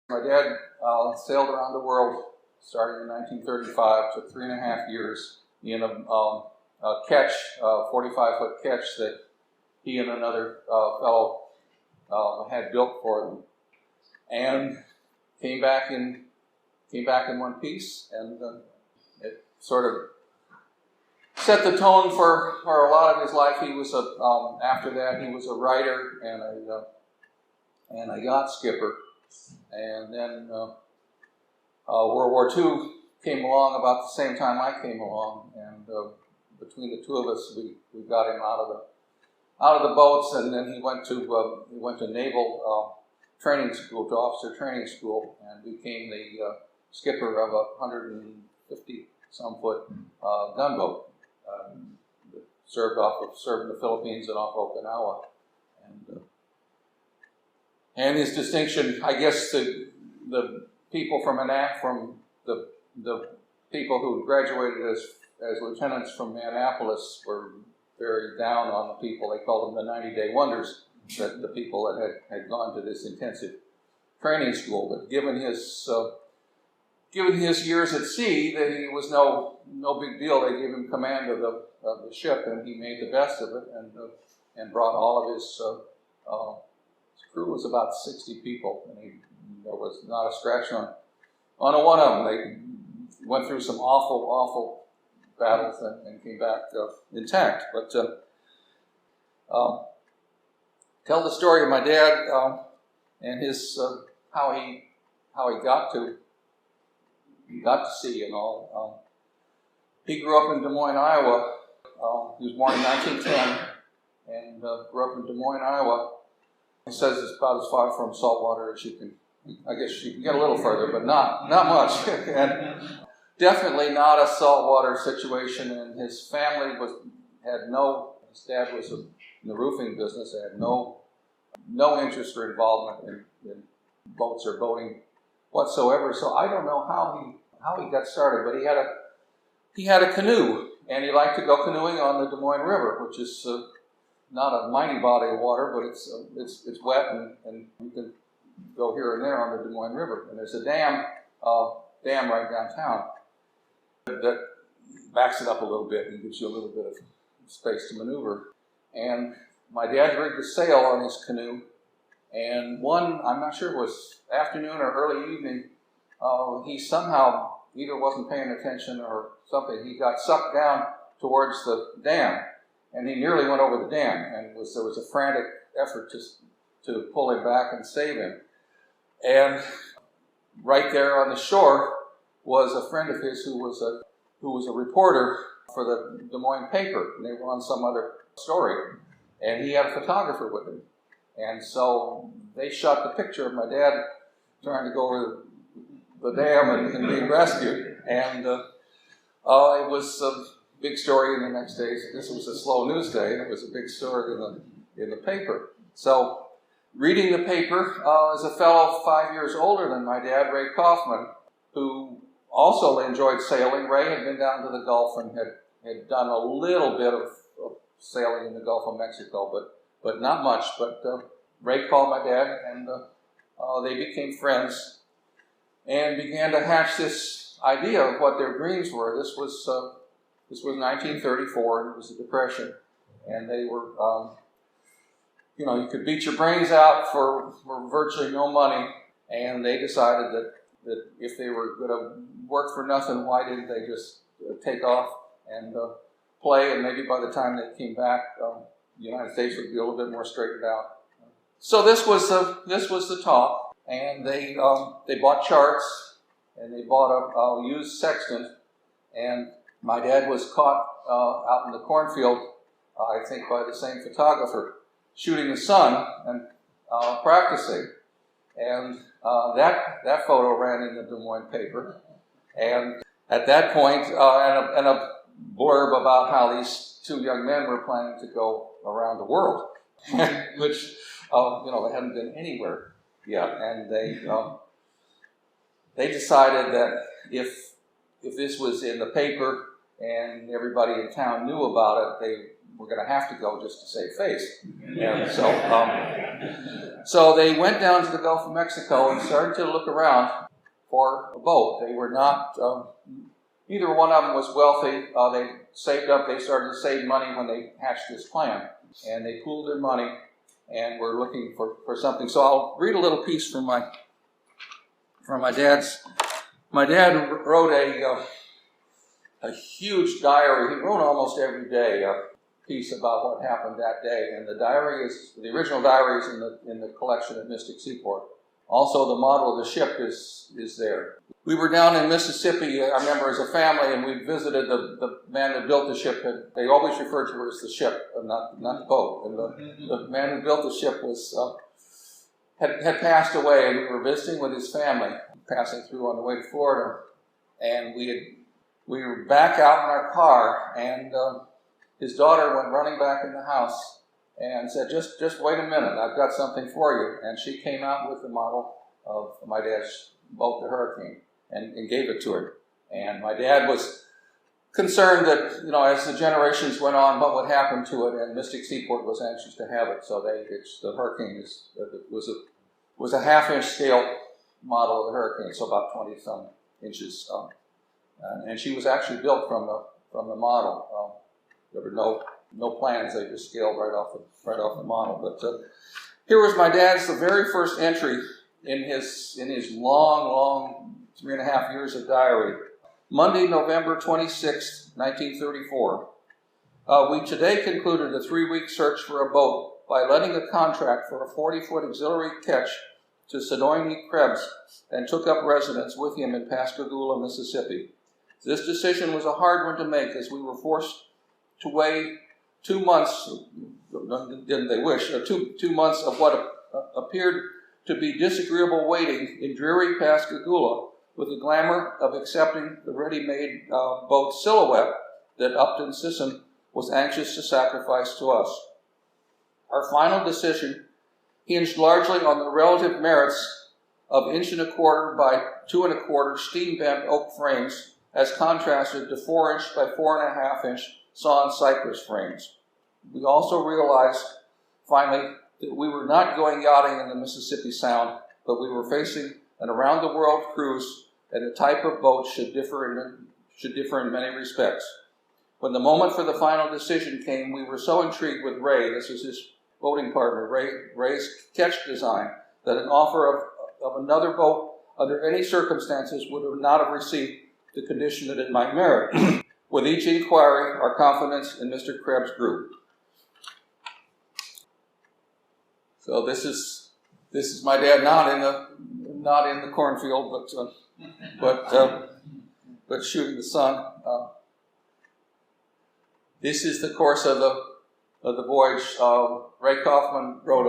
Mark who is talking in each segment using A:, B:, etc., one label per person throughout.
A: My dad sailed around the world starting in 1935, took 3.5 years in a ketch, 45-foot ketch that he and another fellow had built for them, and came back in one piece, and it sort of set the tone for a lot of his life. He was after that he was a writer and a yacht skipper, and then World War II came along about the same time I came along, and between the two of us, we got him out of the boats, and then he went to naval training school, to officer training school, and became the skipper of a 150-some foot gunboat that served in the Philippines and off Okinawa, and his distinction, I guess, the people from the people who graduated as lieutenants from Annapolis were very down on the people. They called them the 90-day wonders, the people that had gone to this intensive training school. But given his years at sea, that he was no big deal. They gave him command of the ship, and he made the best of it, and brought all of his crew was about 60 people, and there was not a scratch on a one of them. They went through some awful battles and came back intact. But tell the story of my dad and his how he got to sea and all. He grew up in Des Moines, Iowa. He was born in 1910 and grew up in Des Moines, Iowa. He says it's about as far from saltwater as you can. I guess you can get a little further, but not much. And definitely not a saltwater situation. And his family his dad was in the roofing business. They had no interest or involvement in boats or boating whatsoever. So I don't know how he got started, but he had a canoe, and he liked to go canoeing on the Des Moines River, which is not a mighty body of water, but it's wet, and you can go here and there on the Des Moines River. And there's a dam right downtown that backs it up a little bit and gives you a little bit of space to maneuver. And my dad rigged a sail on his canoe, and I'm not sure it was afternoon or early evening, he somehow either wasn't paying attention or something. He got sucked down towards the dam, and he nearly went over the dam, and there was a frantic effort to pull him back and save him. And right there on the shore was a friend of his who was a reporter for the Des Moines paper, and they were on some other story, and he had a photographer with him. And so they shot the picture of my dad trying to go over the dam and being rescued. And it was a big story in the next days. This was a slow news day, and it was a big story in the paper. So reading the paper is a fellow 5 years older than my dad, Ray Kauffman, who also enjoyed sailing. Ray had been down to the Gulf and had done a little bit of sailing in the Gulf of Mexico, but not much. But Ray called my dad, and they became friends and began to hatch this idea of what their dreams were. This was 1934, and it was a depression, and they were, you could beat your brains out for virtually no money, and they decided that if they were going to work for nothing, why didn't they just take off and play, and maybe by the time they came back, the United States would be a little bit more straightened out. So this was the talk, and they bought charts, and they bought a used sextant, and my dad was caught out in the cornfield, I think by the same photographer, shooting the sun and practicing, and that photo ran in the Des Moines paper, and at that point, and a blurb about how these two young men were planning to go around the world, which they hadn't been anywhere yet, and they decided that if this was in the paper and everybody in town knew about it, they were going to have to go just to save face. And so So they went down to the Gulf of Mexico and started to look around for a boat. They were not, neither one of them was wealthy. They saved up, they started to save money when they hatched this plan. And they pooled their money and were looking for something. So I'll read a little piece from my dad's. My dad wrote a huge diary. He wrote almost every day a piece about what happened that day. And the original diary is in the collection at Mystic Seaport. Also, the model of the ship is there. We were down in Mississippi, I remember, as a family, and we visited the man that built the ship. They always referred to her as the ship, not the boat. And the man who built the ship had passed away, and we were visiting with his family, passing through on the way to Florida. And we were back out in our car, and his daughter went running back in the house and said, just wait a minute, I've got something for you. And she came out with the model of my dad's boat, the Hurricane, and gave it to her. And my dad was concerned that, as the generations went on, what would happen to it, and Mystic Seaport was anxious to have it. So the Hurricane was a half-inch scale model of the Hurricane, so about 20-some inches. And she was actually built from the model. There were no plans; they just scaled right off the model. But here was my dad's the very first entry in his long 3.5 years of diary. Monday, November 26, 1934. We today concluded a 3-week search for a boat by letting a contract for a 40-foot auxiliary ketch to Sonoy Krebs and took up residence with him in Pascagoula, Mississippi. This decision was a hard one to make, as we were forced to wait 2 months, didn't they wish, 2 months of what appeared to be disagreeable waiting in dreary Pascagoula, with the glamour of accepting the ready-made boat Silhouette that Upton Sisson was anxious to sacrifice to us. Our final decision hinged largely on the relative merits of 1.25 by 2.25 steam-bent oak frames as contrasted to 4-inch by 4.5-inch sawn cypress frames. We also realized, finally, that we were not going yachting in the Mississippi Sound, but we were facing an around-the-world cruise, and the type of boat should differ in many respects. When the moment for the final decision came, we were so intrigued with Ray, this was his boating partner, Ray's Ketch design, that an offer of another boat under any circumstances would not have received the condition that it might merit. With each inquiry, our confidence in Mr. Krebs grew. So this is my dad, not in the cornfield, but shooting the sun. This is the course of the voyage. Ray Kauffman wrote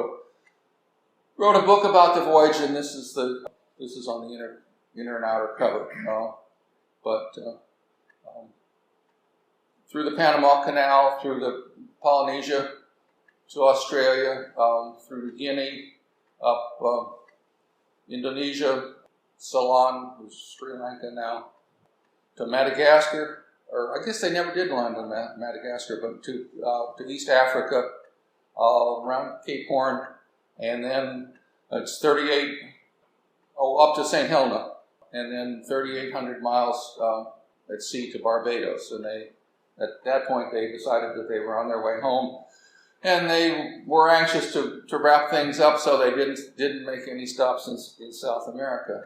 A: a book about the voyage, and this is on the inner and outer cover. Through the Panama Canal, through the Polynesia, to Australia, through Guinea, up Indonesia, Ceylon, who's Sri Lanka now, to Madagascar, or I guess they never did land on Madagascar, but to East Africa, around Cape Horn, and then it's up to St. Helena, and then 3,800 miles at sea to Barbados. And at that point, they decided that they were on their way home, and they were anxious to wrap things up, so they didn't make any stops in South America.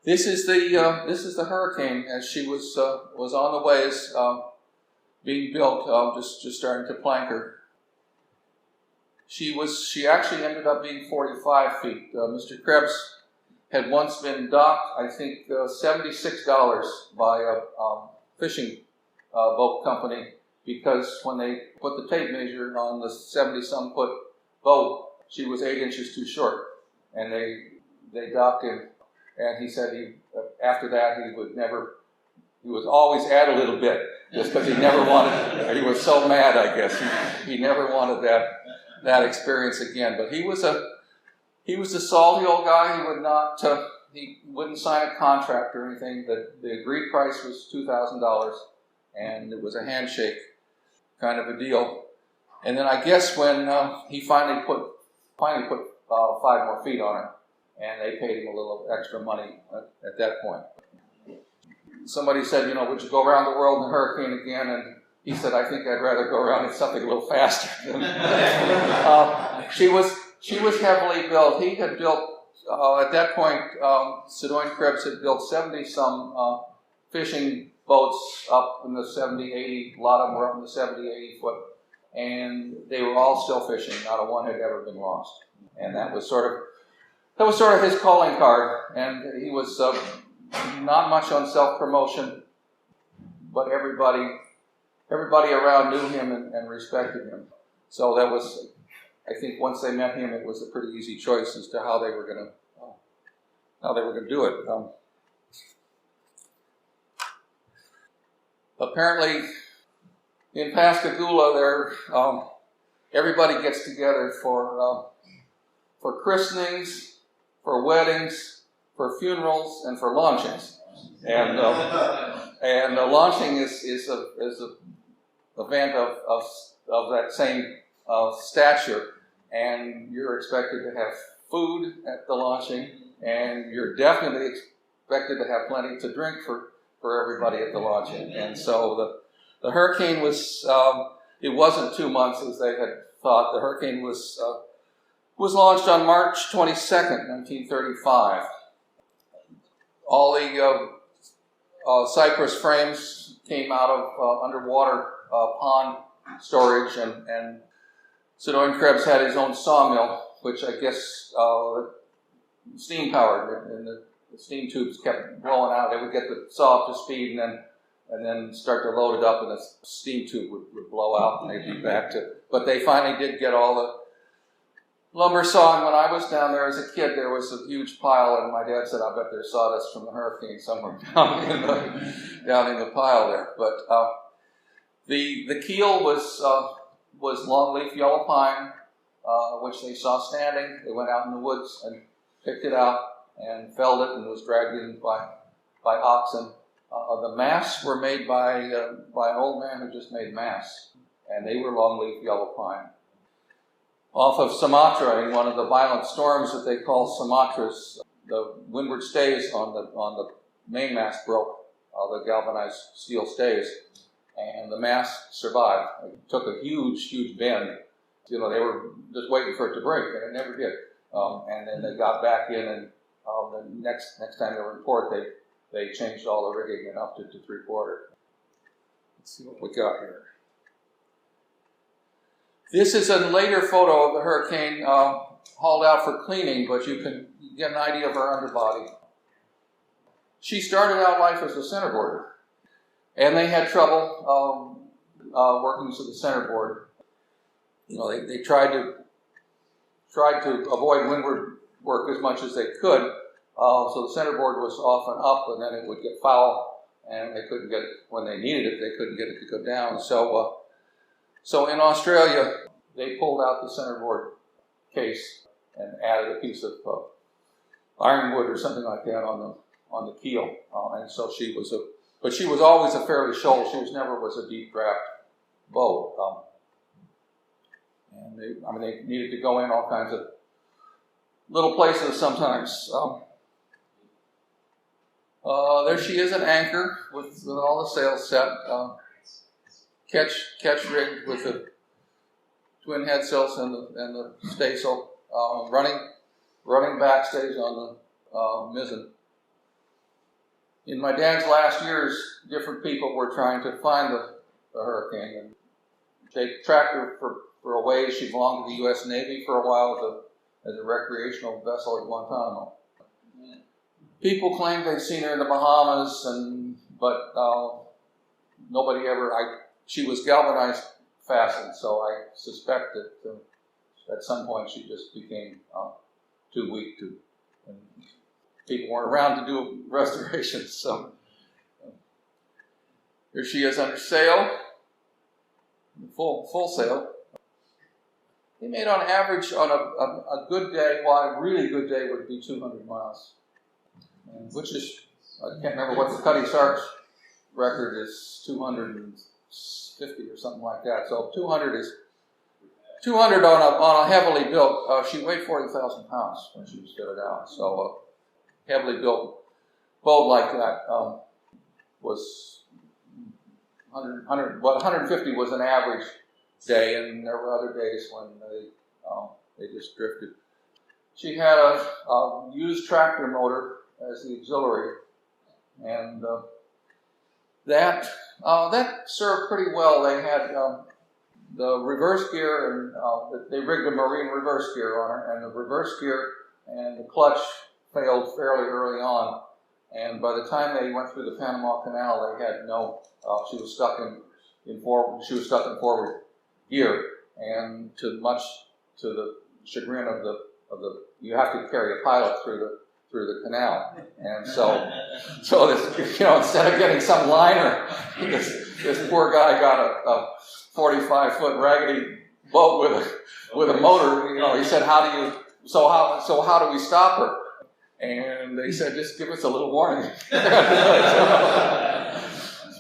A: This is the Hurricane as she was on the ways, being built, just starting to plank her. She actually ended up being 45 feet. Mr. Krebs had once been docked, I think, $76 by a fishing boat company, because when they put the tape measure on the 70-some foot boat, she was 8 inches too short, and they docked him. And he said after that he would always add a little bit, just because he never wanted. He was so mad, I guess. He never wanted that experience again. But he was a salty old guy. He wouldn't sign a contract or anything. The agreed price was $2,000, and it was a handshake kind of a deal. And then I guess when he finally put 5 more feet on it, and they paid him a little extra money at that point. Somebody said, would you go around the world in a hurricane again? And he said, I think I'd rather go around in something a little faster. She was heavily built. He had built, at that point, Sedgwick Krebs had built 70-some fishing boats up in the 70, 80, a lot of them were up in the 70, 80 foot, and they were all still fishing. Not a one had ever been lost. And that was sort of his calling card, and he was not much on self-promotion, but everybody around knew him and respected him. So that was, I think, once they met him, it was a pretty easy choice as to how they were going to do it. Apparently, in Pascagoula, there everybody gets together for christenings, for weddings, for funerals, and for launchings. And launching is a event of that same stature, and you're expected to have food at the launching, and you're definitely expected to have plenty to drink for everybody at the launching. And so the hurricane was, it wasn't 2 months as they had thought. The hurricane was launched on March 22nd, 1935. All the cypress frames came out of underwater pond storage, and Sedgwick Krebs had his own sawmill, which I guess steam powered, and the steam tubes kept blowing out. They would get the saw up to speed and then start to load it up, and the steam tube would blow out, and they'd be back to. But they finally did get all the lumber saw, and when I was down there as a kid, there was a huge pile, and my dad said, "I bet there's sawdust from the hurricane somewhere down in the pile there." But the keel was longleaf yellow pine, which they saw standing. They went out in the woods and picked it out and felled it, and was dragged in by oxen. The masts were made by an old man who just made masts, and they were longleaf yellow pine. Off of Sumatra, in one of the violent storms that they call Sumatras, the windward stays on the mainmast broke, the galvanized steel stays, and the mast survived. It took a huge bend. They were just waiting for it to break, and it never did. And then they got back in, and the next time they were in port, they changed all the rigging and upped it to 3/4. Let's see what we got here. This is a later photo of the hurricane hauled out for cleaning, but you can get an idea of her underbody. She started out life as a centerboarder, and they had trouble working to the centerboard. They tried to avoid windward work as much as they could, so the centerboard was often up, and then it would get foul, and they couldn't get it when they needed it. They couldn't get it to go down. So in Australia, they pulled out the centerboard case and added a piece of ironwood or something like that on the keel, and so she was always a fairly shoal. She never was a deep draft boat, and they needed to go in all kinds of little places sometimes. There she is, an anchor with all the sails set. Ketch rigged with the twin head sails and the staysail, running backstays on the mizzen. In my dad's last years, different people were trying to find the hurricane, and they tracked her for a ways. She belonged to the U.S. Navy for a while as a recreational vessel at Guantanamo. People claimed they'd seen her in the Bahamas, but nobody ever. She was galvanized fastened, so I suspect that at some point she just became too weak to, and people weren't around to do restorations. So here she is under sail, full sail. They made on average on a good day, a really good day would be 200 miles, which is, I can't remember what the Cutty Sark's record is, 250 or something like that. So 200 200 on a heavily built. She weighed 40,000 pounds when she was fitted out. So a heavily built boat like that was 150 was an average day, and there were other days when they just drifted. She had a used tractor motor as the auxiliary, and that served pretty well. They had the reverse gear, and they rigged a marine reverse gear on her, and the reverse gear and the clutch failed fairly early on. And by the time they went through the Panama Canal, they had no. She was stuck in forward gear, and to the chagrin of the you have to carry a pilot through the canal, and so this, instead of getting some liner, this poor guy got a 45-foot raggedy boat with a motor. He said, how do we stop her? And they said, just give us a little warning.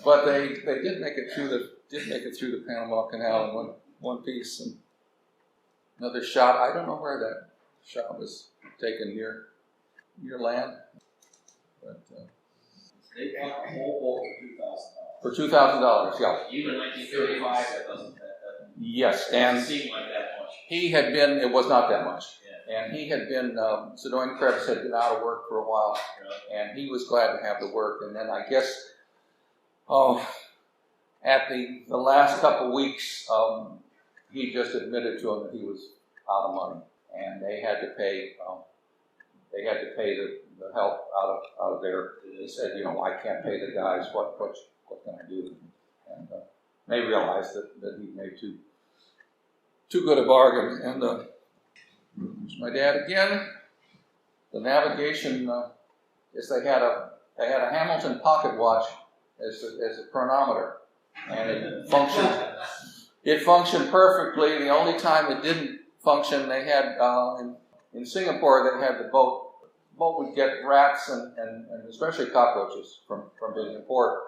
A: But they did make it through the Panama Canal in one piece. And another shot. I don't know where that shot was taken near land, but
B: they bought the whole boat
A: for $2,000. Yeah.
B: Even in 1935, that doesn't.
A: Yes,
B: and it seemed like that much.
A: He had been. It was not that much.
B: Yeah.
A: And he had been. Sedoine Krebs had been out of work for a while, and he was glad to have the work. And then I guess. At the last couple of weeks, he just admitted to him that he was out of money, and they had to pay. They had to pay the help out of there. They said, I can't pay the guys. What can I do? And they realized that he made too good a bargain. And there's my dad again. The navigation is they had a Hamilton pocket watch as a chronometer, and it functioned perfectly. The only time it didn't function, they had in Singapore, they had the boat would get rats and especially cockroaches from being in port.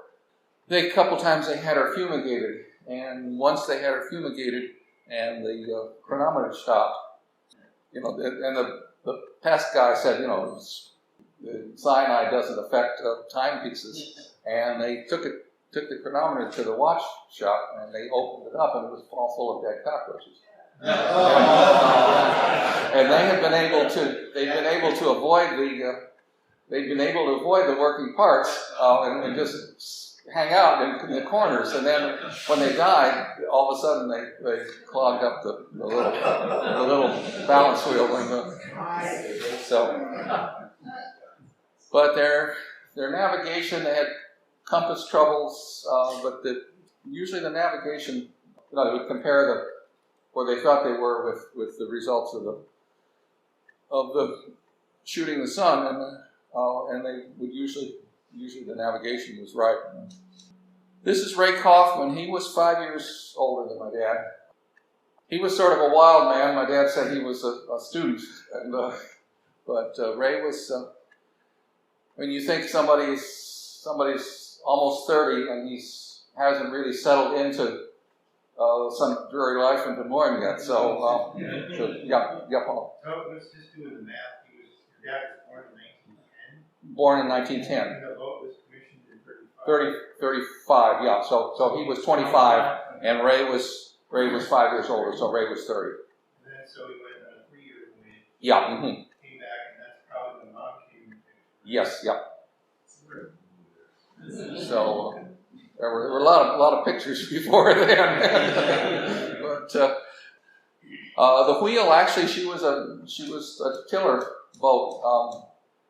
A: A couple times they had her fumigated, and once they had her fumigated and the chronometer stopped, and the pest guy said, the cyanide doesn't affect timepieces. And they took the chronometer to the watch shop, and they opened it up, and it was all full of dead cockroaches. And they'd been able to avoid the working parts and just hang out in the corners. And then when they died, all of a sudden they clogged up the little balance wheel but their navigation, they had compass troubles, but usually the navigation, they would compare where they thought they were with the results of the shooting the sun, and they would usually the navigation was right. This is Ray Kauffman. He was 5 years older than my dad. He was sort of a wild man. My dad said he was a student, but Ray was. When you think somebody's almost 30 and he hasn't really settled into some dreary life in Des Moines yet, so yeah, Paul.
C: So let's just do the math. Your dad was
A: born in 1910.
C: And the boat was commissioned in
A: 35, yeah. So he was 25, and Ray was 5 years older, so Ray was 30.
C: And then so he went on a 3-year voyage.
A: Yeah.
C: Came back, and that's probably when Mom came.
A: Yes, yeah. So there were a lot of pictures before then. But the wheel, actually, she was a tiller boat,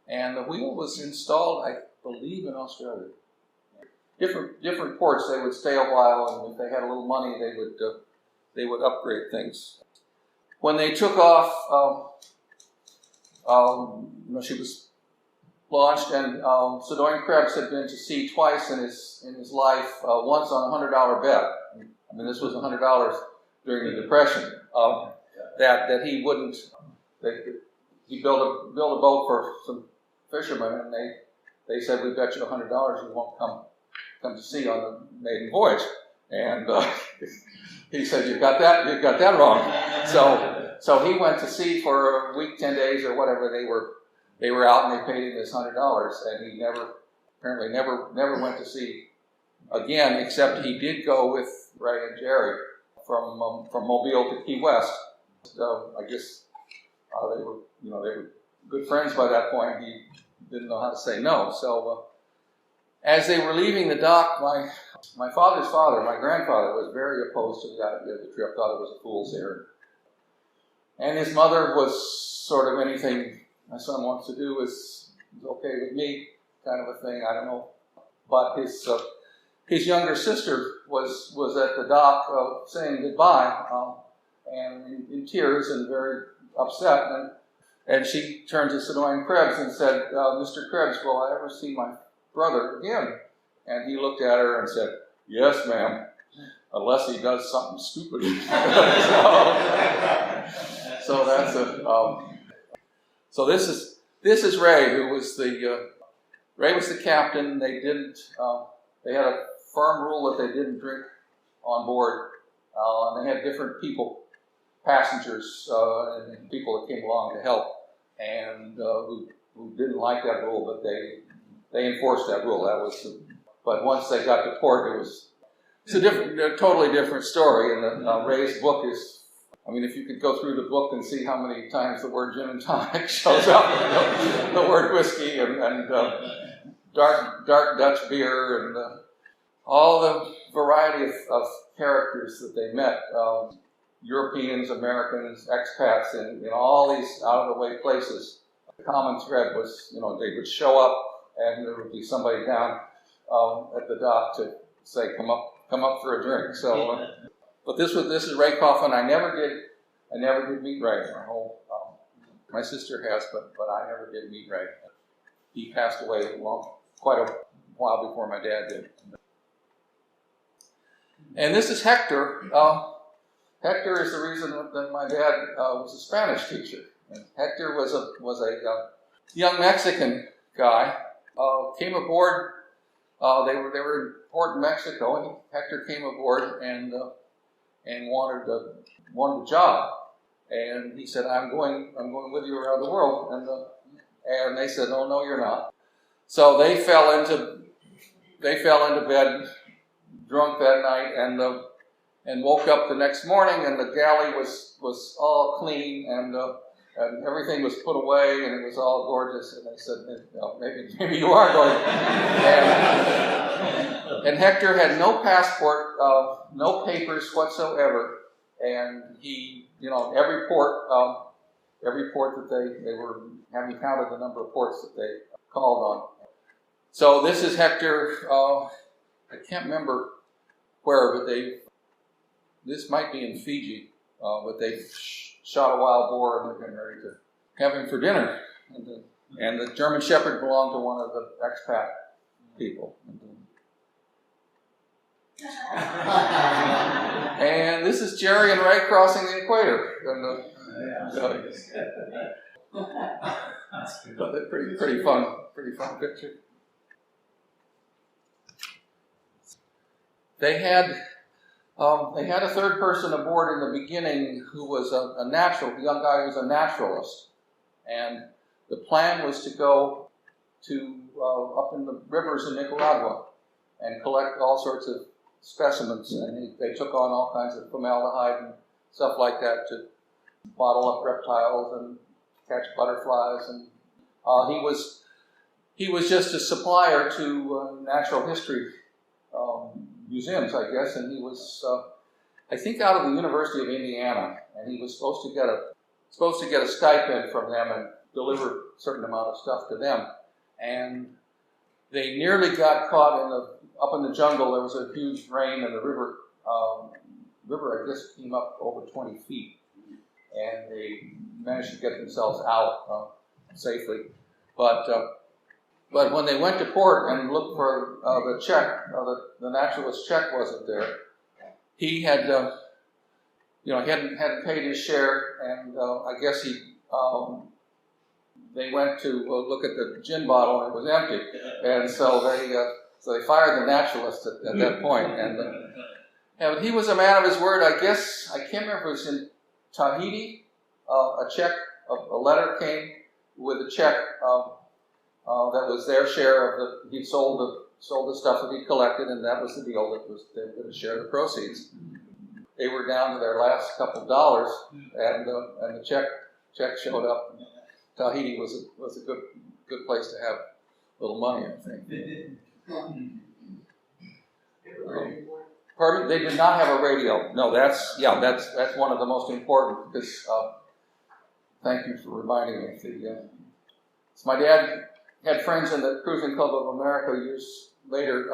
A: and the wheel was installed, I believe, in Australia. Different ports, they would stay a while, and if they had a little money, they would upgrade things. When they took off, she was launched, and Sedoine Krebs had been to sea twice in his life. Once on a $100 bet. I mean, this was $100 during the Depression. That he wouldn't. He built a boat for some fishermen, and they said, "We bet you $100 you won't come to sea on the maiden voyage." And He said, you got that wrong. So he went to sea for a week, 10 days, or whatever they were out, and they paid him this $100, and he apparently never went to sea again, except he did go with Ray and Gerry from Mobile to Key West. So I guess they were good friends by that point. He didn't know how to say no. So as they were leaving the dock, my father's father, my grandfather, was very opposed to the idea of the trip. Thought it was a fool's errand. And his mother was sort of, anything my son wants to do is okay with me, kind of a thing. I don't know. But his younger sister was at the dock saying goodbye, and in tears and very upset. And she turned to Sonoran Krebs and said, Mr. Krebs, will I ever see my brother again? And he looked at her and said, yes, ma'am, unless he does something stupid. So that's so this is Ray, who was Ray was the captain. They had a firm rule that they didn't drink on board, and they had different passengers, and people that came along to help, and who didn't like that rule, but they enforced that rule. But once they got to port, it's a totally different story. And Ray's book is, I mean, if you could go through the book and see how many times the word gin and tonic shows up, the word whiskey and dark Dutch beer, and all the variety of characters that they met, Europeans, Americans, expats, in all these out-of-the-way places. The common thread was, they would show up and there would be somebody down at the dock to say, come up for a drink. So, but this is Ray Kauffman. I never did meet Ray. My sister has, but I never did meet Ray. He passed away quite a while before my dad did. And this is Hector. Hector is the reason that my dad was a Spanish teacher. And Hector was a young Mexican guy. Came aboard. They were in port in Mexico, and Hector came aboard and wanted a job. And he said, "I'm going with you around the world." And they said, "Oh no, you're not." So they fell into bed drunk that night, and woke up the next morning, and the galley was all clean, and everything was put away, and it was all gorgeous. And they said, maybe you are going. And Hector had no passport, no papers whatsoever, and he, every port that they were having counted the number of ports that they called on. So this is Hector. I can't remember where, but this might be in Fiji, but they shot a wild boar and they're getting ready to have him for dinner. And the German Shepherd belonged to one of the expat people. And this is Gerry and Ray crossing the equator. Pretty fun picture. They had a third person aboard in the beginning who was a young guy who was a naturalist. And the plan was to go to up in the rivers in Nicaragua and collect all sorts of specimens. And they took on all kinds of formaldehyde and stuff like that to bottle up reptiles and catch butterflies. And he was just a supplier to natural history museums, I guess, and he was, I think, out of the University of Indiana, and he was supposed to get a stipend from them and deliver a certain amount of stuff to them. And they nearly got caught up in the jungle. There was a huge rain, and the river, I guess, came up over 20 feet, and they managed to get themselves out safely. But when they went to port and looked for the check, the naturalist's check wasn't there. He had, hadn't paid his share, and I guess they went to look at the gin bottle and it was empty, and so they fired the naturalist at that point, Yeah, but he was a man of his word. I guess, I can't remember if it was in Tahiti, a letter came with a check that was their share of he'd sold the stuff that he'd collected, and that was the deal, they were going to share the proceeds. They were down to their last couple of dollars, and the check showed up. Tahiti was a good place to have a little money, I think. Pardon? They did not have a radio. No, that's one of the most important, because thank you for reminding me. So my dad had friends in the Cruising Club of America years later.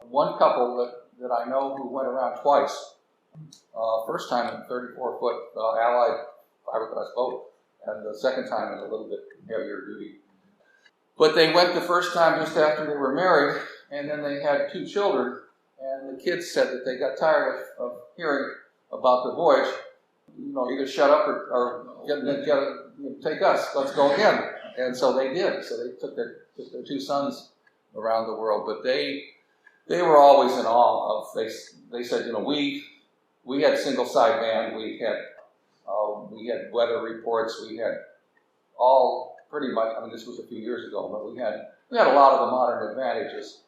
A: One couple that I know who went around twice. First time in a 34-foot Allied fiberglass boat, and the second time in a little bit heavier duty. But they went the first time just after they were married, and then they had 2 children. And the kids said that they got tired of hearing about the voyage. Either shut up or take us. Let's go again. And so they did. So they took their 2 sons around the world. But they were always in awe of. They said, we had single side band. We had weather reports. We had all pretty much. I mean, this was a few years ago, but we had a lot of the modern advantages.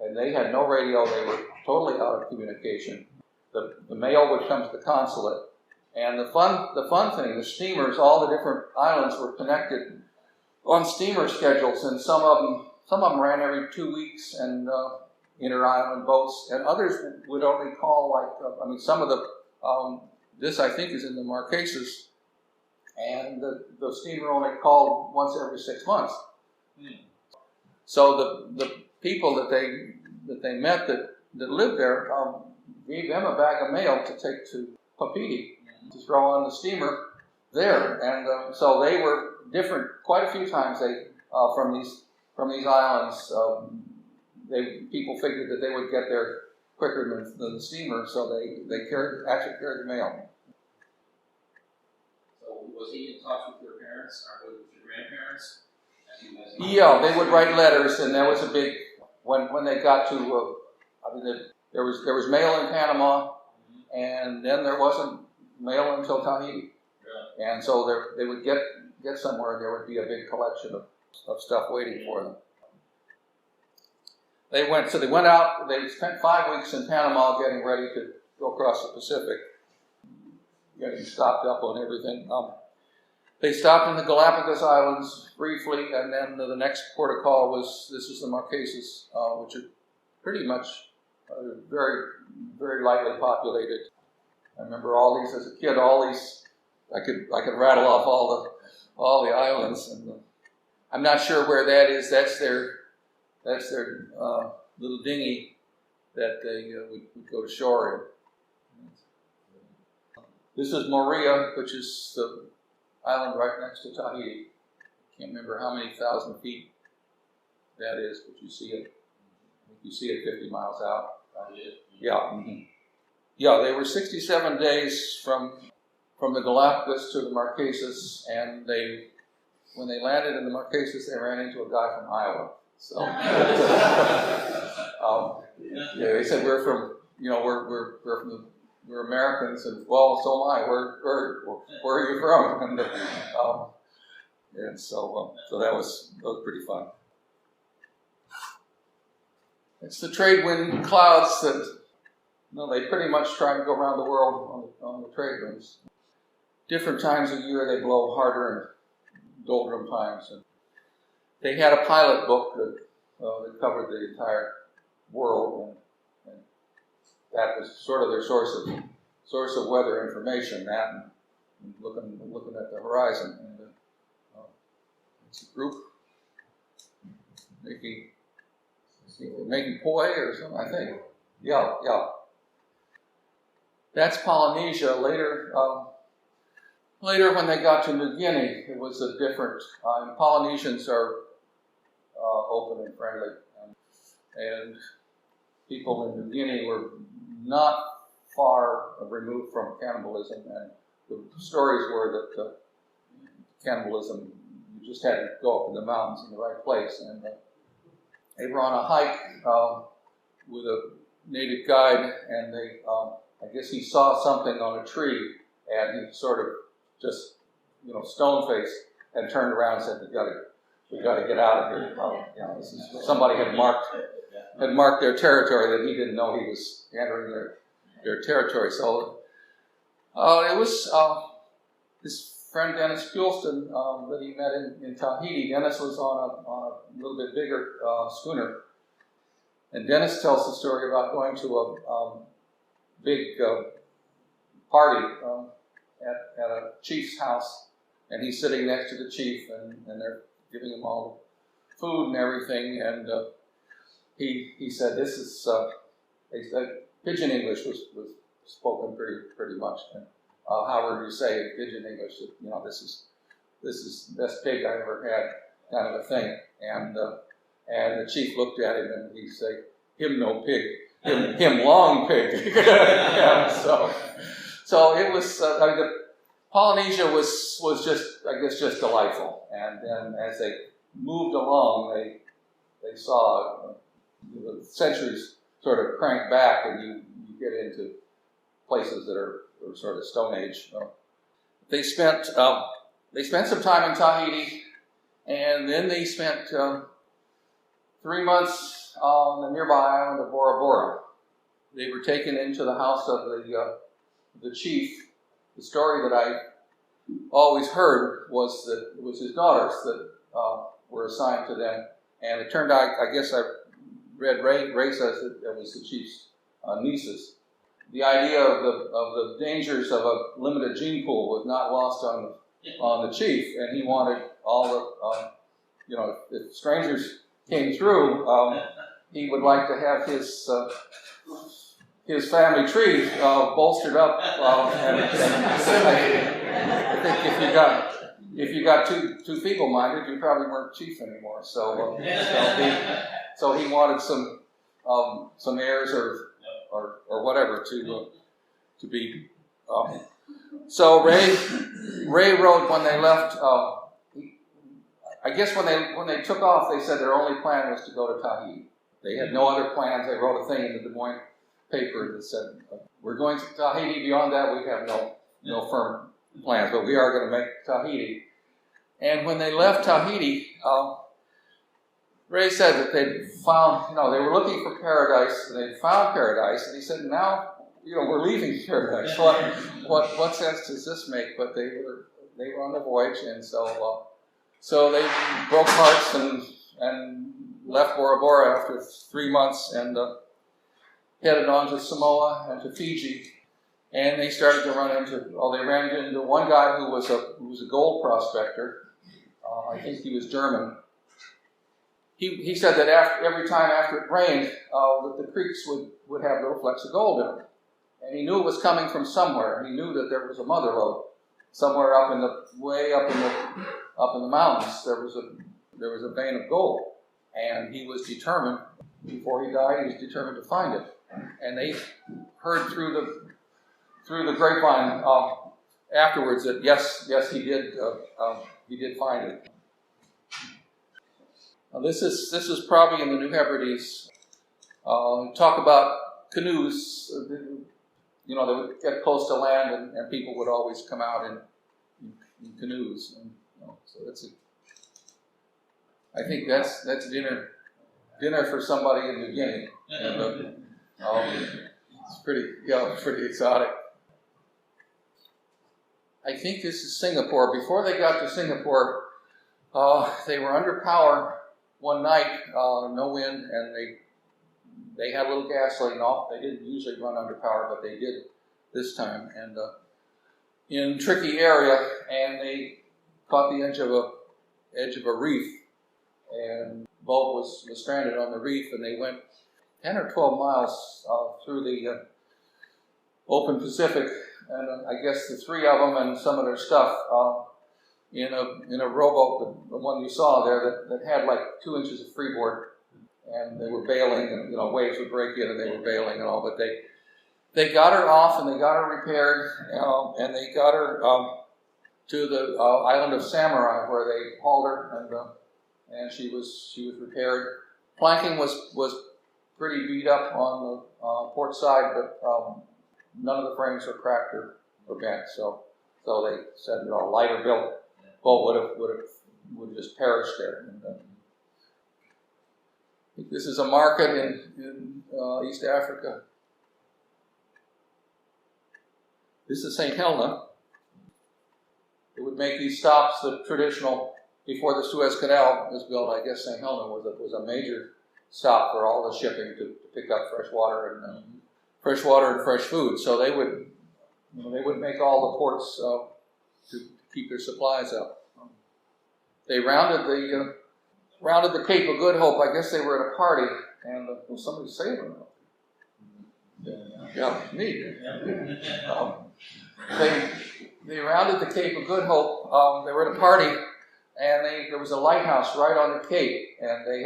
A: And they had no radio. They were totally out of communication. The mail would come to the consulate. And the fun thing, the steamers, all the different islands were connected on steamer schedules, and some of them ran every 2 weeks, and inter-island boats, and others would only call some of the, this I think is in the Marquesas, and the steamer only called once every 6 months. So the people that they met that lived there gave them a bag of mail to take to Papeete to throw on the steamer there, and so they were different quite a few times. They from these islands, people figured that they would get there quicker than the steamer, so they actually carried the mail.
B: So was he in touch with your parents or with your grandparents?
A: Yeah, they would write letters, and that was a big. When they got to, there was mail in Panama, and then there wasn't mail until Tahiti, and so they would get somewhere, and there would be a big collection of stuff waiting for them. They went out. They spent 5 weeks in Panama getting ready to go across the Pacific, getting stocked up on everything. They stopped in the Galapagos Islands briefly, and then the next port of call was the Marquesas, which are pretty much very, very lightly populated. I remember all these as a kid. I could rattle off all the islands, and I'm not sure where that is. That's their little dinghy that they would go to shore in. This is Moorea, which is the island right next to Tahiti. Can't remember how many thousand feet that is, but you see it. You see it 50 miles out. Yeah. Mm-hmm. Yeah, they were 67 days from the Galapagos to the Marquesas, and when they landed in the Marquesas, they ran into a guy from Iowa. So they said we're Americans, and well, so am I. Where are you from? And so that was pretty fun. It's the trade wind clouds that they pretty much try to go around the world on the trade winds. Different times of year they blow harder in doldrum times. And they had a pilot book that covered the entire world, and that was sort of their source of weather information. That and looking at the horizon, and it's a group making poi or something, I think. Yeah. That's Polynesia. Later, when they got to New Guinea, it was a different. Polynesians are open and friendly, and people in New Guinea were not far removed from cannibalism. And the stories were that cannibalism, you just had to go up in the mountains in the right place. And they were on a hike with native guide, and they, I guess he saw something on a tree, and he sort of just, stone-faced, and turned around and said, "We got to get out of here." This is, somebody had marked their territory that he didn't know he was entering their territory. So it was his friend Dennis Gulston that he met in Tahiti. Dennis was on a little bit bigger schooner. And Dennis tells the story about going to a big party at a chief's house, and he's sitting next to the chief, and they're giving him all the food and everything, and he said, "This is," they said, Pidgin English was spoken pretty much. And however you say it, Pidgin English, this is the best pig I ever had, kind of a thing. And the chief looked at him and he said, "Him no pig, him long pig." Yeah, so it was. Polynesia was just, I guess, just delightful. And then as they moved along, they saw the centuries sort of crank back, and you get into places that are sort of Stone Age. They spent some time in Tahiti, and then they spent 3 months on the nearby island of Bora Bora. They were taken into the house of the chief. The story that I always heard was that it was his daughters that were assigned to them, and it turned out, I guess I read Ray says that it was the chief's nieces. The idea of the dangers of a limited gene pool was not lost on the chief, and he wanted all the, if strangers came through, he would like to have his family tree bolstered up. And I think if you got too feeble-minded, you probably weren't chief anymore. So he wanted some heirs or whatever to be. So Ray wrote when they left. I guess when they took off, they said their only plan was to go to Tahiti. They had no other plans. They wrote a thing in the Des Moines paper that said, "We're going to Tahiti. Beyond that, we have no firm plans, but we are going to make Tahiti." And when they left Tahiti, Ray said that they found, they were looking for paradise, and they found paradise, and he said, "Now, we're leaving paradise. What sense does this make?" But they were on the voyage, and so they broke hearts and left Bora Bora after 3 months and headed on to Samoa and to Fiji. And they started to they ran into one guy who was a gold prospector. I think he was German. He said that every time after it rained, that the creeks would have little flecks of gold in them. And he knew it was coming from somewhere. He knew that there was a mother lode somewhere up in the mountains. There was a vein of gold, and he was determined. Before he died, he was determined to find it. And they heard through the grapevine afterwards that yes, he did find it. Now this is probably in the New Hebrides. Talk about canoes. They would get close to land, and people would always come out in canoes. And, so I think that's dinner for somebody in New Guinea. And, it's pretty exotic. I think this is Singapore. Before they got to Singapore, they were under power one night, no wind, and they had a little gasoline off. They didn't usually run under power, but they did this time. And in a tricky area, and they caught the edge of a reef, and the boat was stranded on the reef, and they went 10 or 12 miles through the open Pacific, and I guess the three of them and some of their stuff in a rowboat, the one you saw there, that had like 2 inches of freeboard, and they were bailing, and waves would break in, and they were bailing and all, but they got her off, and they got her repaired, and they got her to the island of Samurai, where they hauled her, and she was repaired. Planking was pretty beat up on the port side, but none of the frames were cracked or bent. So they said, a lighter built boat would have just perished there. And, I think this is a market in East Africa. This is St. Helena. It would make these stops the traditional, before the Suez Canal was built, I guess St. Helena was a major stop for all the shipping to pick up fresh water and fresh food. So they would make all the ports to keep their supplies up. They rounded the Cape of Good Hope. I guess they were at a party, and somebody sailing up. Yeah, neat. They rounded the Cape of Good Hope. They were at a party, and there was a lighthouse right on the Cape, and they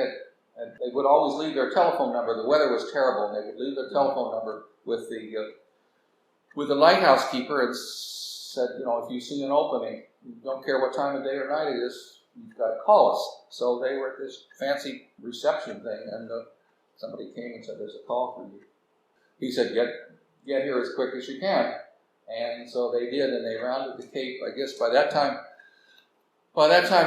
A: would always leave their telephone number. The weather was terrible, and they would leave their telephone number with the lighthouse keeper, and said, if you see an opening, you don't care what time of day or night it is, you've got to call us. So they were at this fancy reception thing, and somebody came and said, "There's a call for you." He said, "Get here as quick as you can." And so they did, and they rounded the Cape. I guess by that time,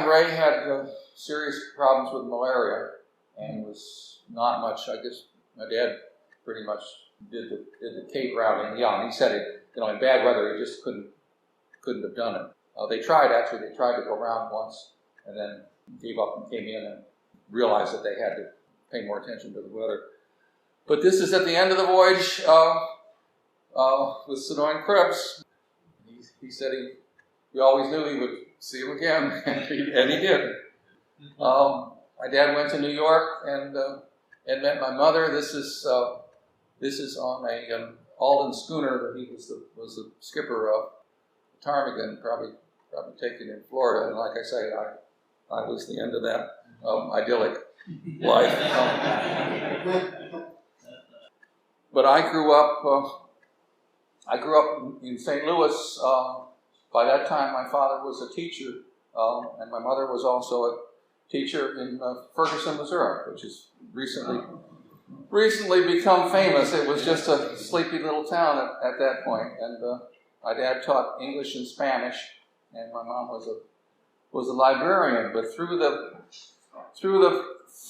A: Ray had serious problems with malaria, and was not much. I guess my dad pretty much did the Cape routing. Yeah, and he said it. In bad weather, he just couldn't have done it. They tried to go around once, and then gave up and came in and realized that they had to pay more attention to the weather. But this is at the end of the voyage with Sonoran Krebs. He said he always knew he would see him again, and he did. My dad went to New York and met my mother. This is on a Alden schooner that he was the skipper of. Ptarmigan, probably taken in Florida, and like I say, I was the end of that idyllic life. But I grew up in St. Louis. By that time, my father was a teacher, and my mother was also a teacher in Ferguson, Missouri, which has recently become famous. It was just a sleepy little town at that point, and my dad taught English and Spanish, and my mom was a librarian. But through the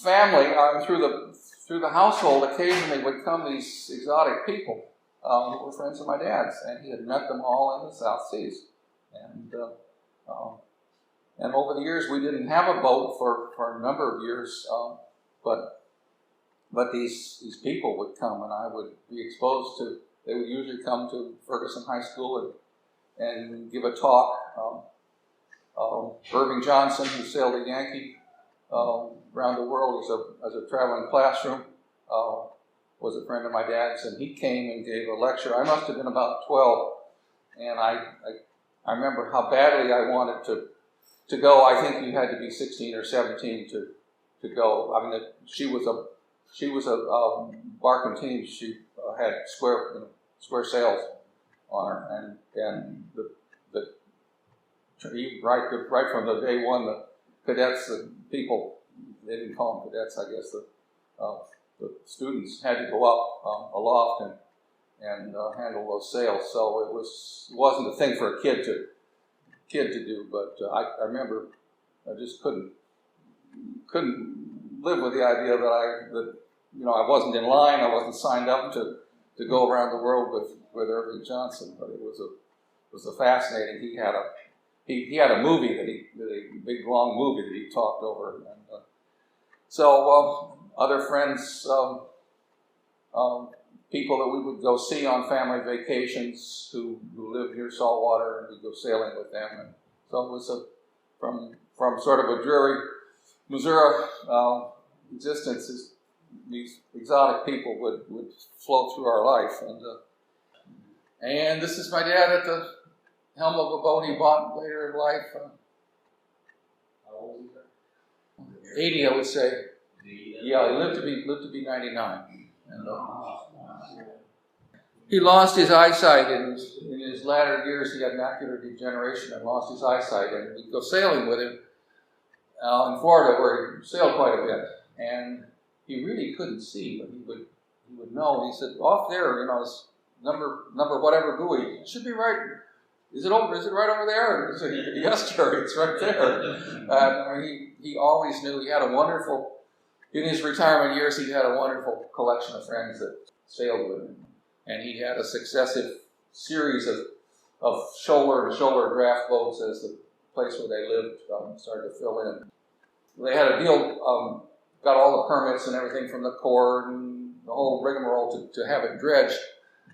A: family, through the household, occasionally would come these exotic people who were friends of my dad's, and he had met them all in the South Seas. And over the years, we didn't have a boat for a number of years, but these people would come, and I would be exposed to. They would usually come to Ferguson High School and give a talk. Irving Johnson, who sailed a Yankee around the world as a traveling classroom, was a friend of my dad's, and he came and gave a lecture. I must have been about 12, and I remember how badly I wanted to go. I think you had to be 16 or 17 to go. I mean, she was a barkentine. She had square sails on her, and right from the day one, the cadets, the people, they didn't call them cadets, I guess, the students had to go up aloft and handle those sails. So it wasn't a thing for a kid to do. But I remember I just couldn't live with the idea that I wasn't in line, I wasn't signed up to go around the world with Irving Johnson. But it was a fascinating. He had a movie a big long movie that he talked over, and so other friends, people that we would go see on family vacations who lived near saltwater, and we'd go sailing with them. And so it was from sort of a dreary Missouri existence. These exotic people would flow through our life, and this is my dad at the helm of a boat he bought later in life.
B: How old was he?
A: 80, I would say. Yeah, he lived to be 99. And he lost his eyesight in his latter years. He had macular degeneration and lost his eyesight. And we'd go sailing with him in Florida, where he sailed quite a bit. And he really couldn't see, but he would know. He said, off there, it's number whatever buoy. It should be right. Is it over? Is it right over there? I said, yes, Gerry, it's right there. He always knew. He had a wonderful, in his retirement years, he had a wonderful collection of friends that sailed with him. And he had a successive series of shoulder-to-shoulder draft boats as the place where they lived started to fill in. They had a deal, got all the permits and everything from the Corps and the whole rigmarole to have it dredged.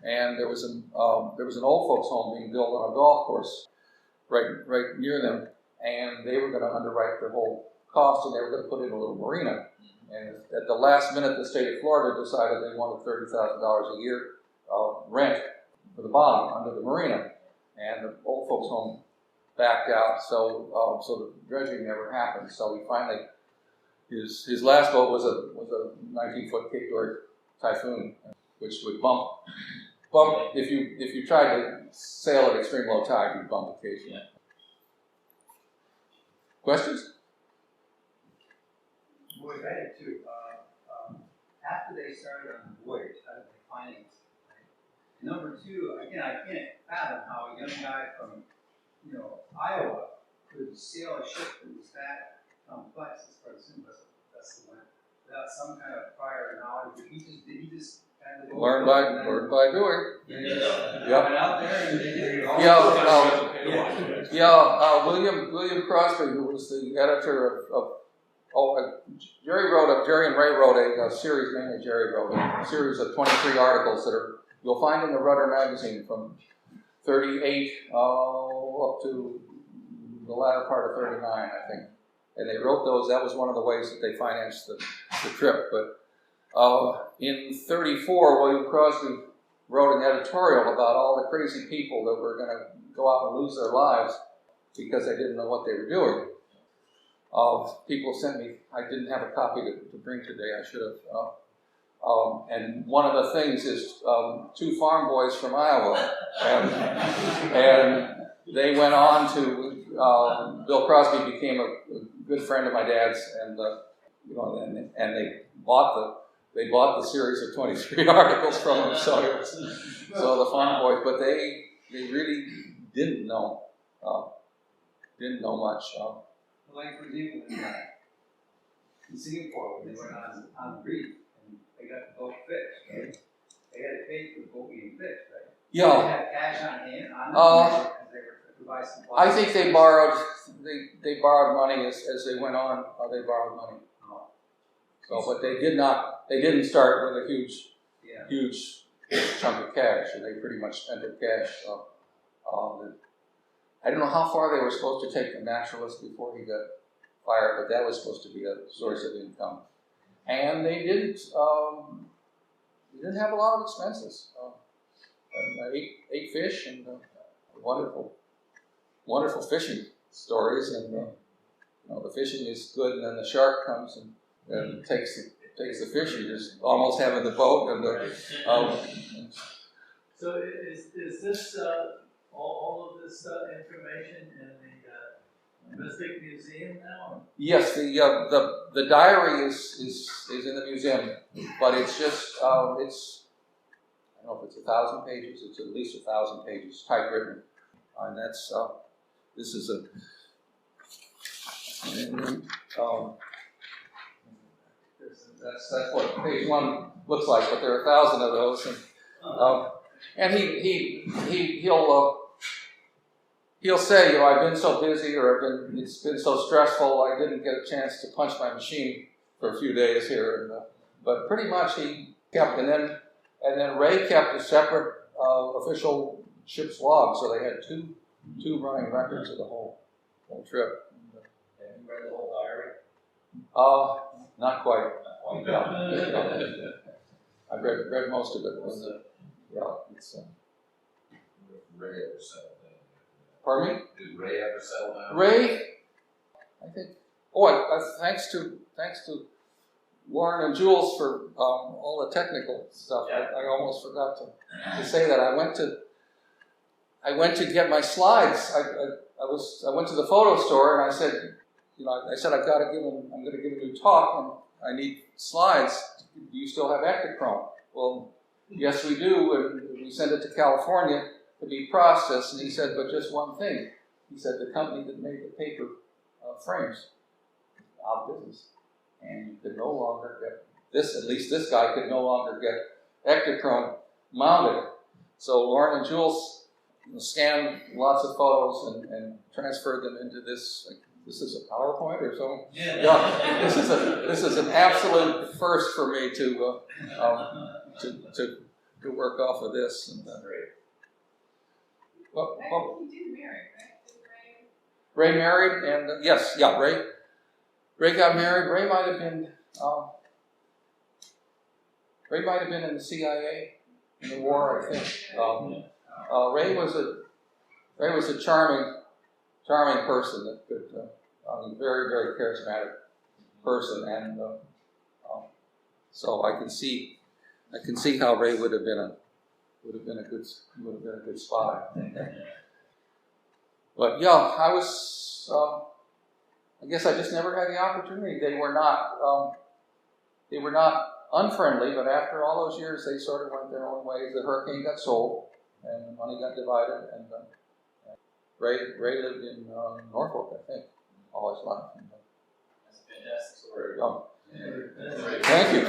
A: And there was an old folks' home being built on a golf course right near them, and they were going to underwrite the whole cost, and they were going to put in a little marina. And at the last minute, the state of Florida decided they wanted $30,000 a year rent for the bottom under the marina, and the old folks' home backed out, so the dredging never happened. So he finally, his last boat was a 19-foot Cape Door Typhoon, which would bump. If you tried to sail at extreme low tide, you'd bump occasionally. Questions?
D: Boy, I had two. After they started on the voyage, how did they finance it? Right? Number two, again, I can't fathom how a young guy from Iowa could sail a ship that was that complex as far as vessel went without some kind of prior knowledge. Did he just kind of
A: learn by doing.
D: Yep. Out there and they did it all.
A: William Crosby, who was the editor Gerry and Ray wrote a series, mainly Gerry wrote a series of 23 articles that you'll find in the Rudder magazine from 38 up to the latter part of 39, I think. And they wrote those. That was one of the ways that they financed the trip. But in 34, William Crosby wrote an editorial about all the crazy people that were going to go out and lose their lives because they didn't know what they were doing. People sent me, I didn't have a copy to bring today, I should have. And one of the things is two farm boys from Iowa. And they went on to, Bill Crosby became a good friend of my dad's, and they bought the series of 23 articles from him. So the farm boys, but they really didn't know much.
D: Like, for example, in Singapore, when they went on the reef, and they got the boat fixed, right? They had to pay for the boat being fixed, right?
A: Yeah.
D: Did they have cash on hand on them because they were to buy some
A: I think they borrowed money as they went on. They borrowed money. So, but they didn't start with a huge chunk of cash. And they pretty much spent their cash. I don't know how far they were supposed to take the naturalist before he got fired, but that was supposed to be a source of income. And they didn't have a lot of expenses. Ate fish and wonderful fishing stories. And the fishing is good, and then the shark comes and takes the fish. You just almost have in the boat. And
E: So is this all of this information in the Mystic Museum now?
A: Yes, the diary is in the museum, but it's just I don't know if it's 1,000 pages. It's at least 1,000 pages, typewritten, and that's this is a. That's what page one looks like, but there are 1,000 of those, and he'll say, I've been so busy, or it's been so stressful, I didn't get a chance to punch my machine for a few days here, but pretty much he kept, and then Ray kept a separate official ship's log, so they had two running records of the whole trip.
D: And you read the whole diary?
A: Not quite. I've read most of it. It's
F: Ray ever settled down?
A: Pardon me?
F: Did Ray ever settle down?
A: Ray, I think. Thanks to Lauren and Jules for all the technical stuff.
F: Yeah.
A: I almost forgot to say that. I went to get my slides. I went to the photo store and I said, I'm going to give a new talk, I need slides. Do you still have Ektachrome? Well, yes, we do, and we send it to California to be processed. And he said, but just one thing. He said the company that made the paper frames out of business, and you could no longer get this. At least this guy could no longer get Ektachrome mounted. So Lauren and Jules scanned lots of photos and transferred them into this. Like, this is a PowerPoint or something. Yeah, this is an absolute first for me to work off of this. And, well,
G: You did marry, right? Did
A: Ray married, and Ray got married. Ray might have been in the CIA in the war, I think. Ray was a charming person that could, very, very charismatic person, and so I can see how Ray would have been a good spy. But yeah, I guess I just never had the opportunity. They were not unfriendly, but after all those years, they sort of went their own ways. The hurricane got sold, and the money got divided, and Ray lived in Norfolk, I think, all his life.
B: That's a fantastic story.
A: Thank you.